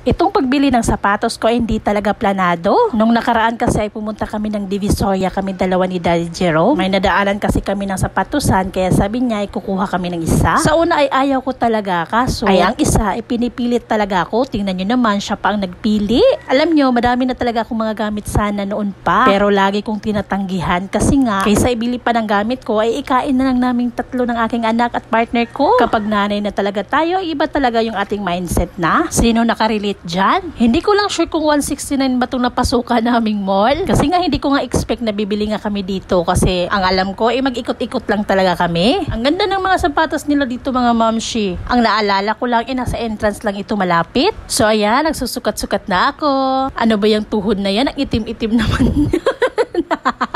Itong pagbili ng sapatos ko ay hindi talaga planado. Nung nakaraan kasi ay pumunta kami ng Divisoria, kami dalawa ni Daddy Jerome. May nadaanan kasi kami ng sapatusan, kaya sabi niya ay kukuha kami ng isa. Sa una ay ayaw ko talaga, kaso ay ang isa ay pinipilit talaga ako. Tingnan nyo naman, siya pa ang nagpili. Alam nyo, madami na talaga akong mga gamit sana noon pa. Pero lagi kong tinatanggihan kasi nga, kaysa ibili pa ng gamit ko, ay ikain na lang naming tatlo ng aking anak at partner ko. Kapag nanay na talaga tayo, iba talaga yung ating mindset na. Sino nakarelate dyan? Hindi ko lang sure kung 169 ba itong napasukan naming mall. Kasi nga hindi ko nga expect na bibili nga kami dito. Kasi ang alam ko ay mag-ikot-ikot lang talaga kami. Ang ganda ng mga sapatos nila dito mga mamshi. Ang naalala ko lang nasa entrance lang ito malapit. So ayan, nagsusukat-sukat na ako. Ano ba yung tuhod na yan? Ang itim-itim naman.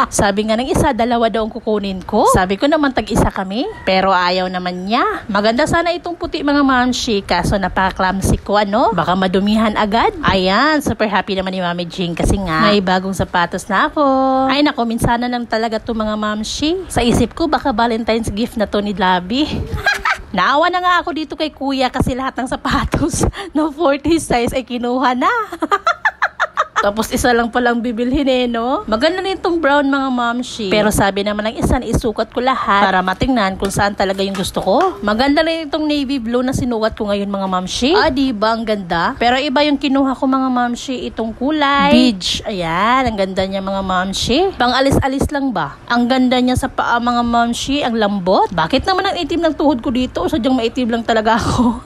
Sabi nga ng isa, dalawa daw ang kukunin ko. Sabi ko naman tag-isa kami, pero ayaw naman niya. Maganda sana itong puti mga mamshi, kaso napaka-clumsy ko ano. Baka madumihan agad. Ayan, super happy naman ni Mami Jing kasi nga may bagong sapatos na ako. Ay nako, minsanan lang talaga to mga mamshi. Sa isip ko baka Valentine's gift na to ni Labi. Naawa na nga ako dito kay kuya kasi lahat ng sapatos na 40 size ay kinuha na. Tapos isa lang palang bibilhin eh, no? Maganda na itong brown mga mamshi. Pero sabi naman ng isa, isukat ko lahat para matingnan kung saan talaga yung gusto ko. Maganda rin itong navy blue na sinukat ko ngayon mga mamshi. Ah, diba? Ang ganda. Pero iba yung kinuha ko mga mamshi. Itong kulay beige. Ayan, ang ganda niya mga mamshi. Pang alis-alis lang ba? Ang ganda niya sa paa mga mamshi. Ang lambot. Bakit naman ang itim ng tuhod ko dito? O sadyang maitim lang talaga ako.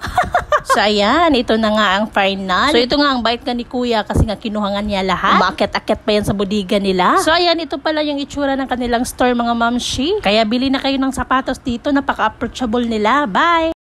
So ayan, ito na nga ang final. So ito nga ang bite nga ni kuya kasi nga kinuha nga niya lahat. Umakyat-akyat pa yan sa bodega nila. So ayan, ito pala yung itsura ng kanilang store mga mamshi. Kaya bili na kayo ng sapatos dito, napaka-approachable nila. Bye!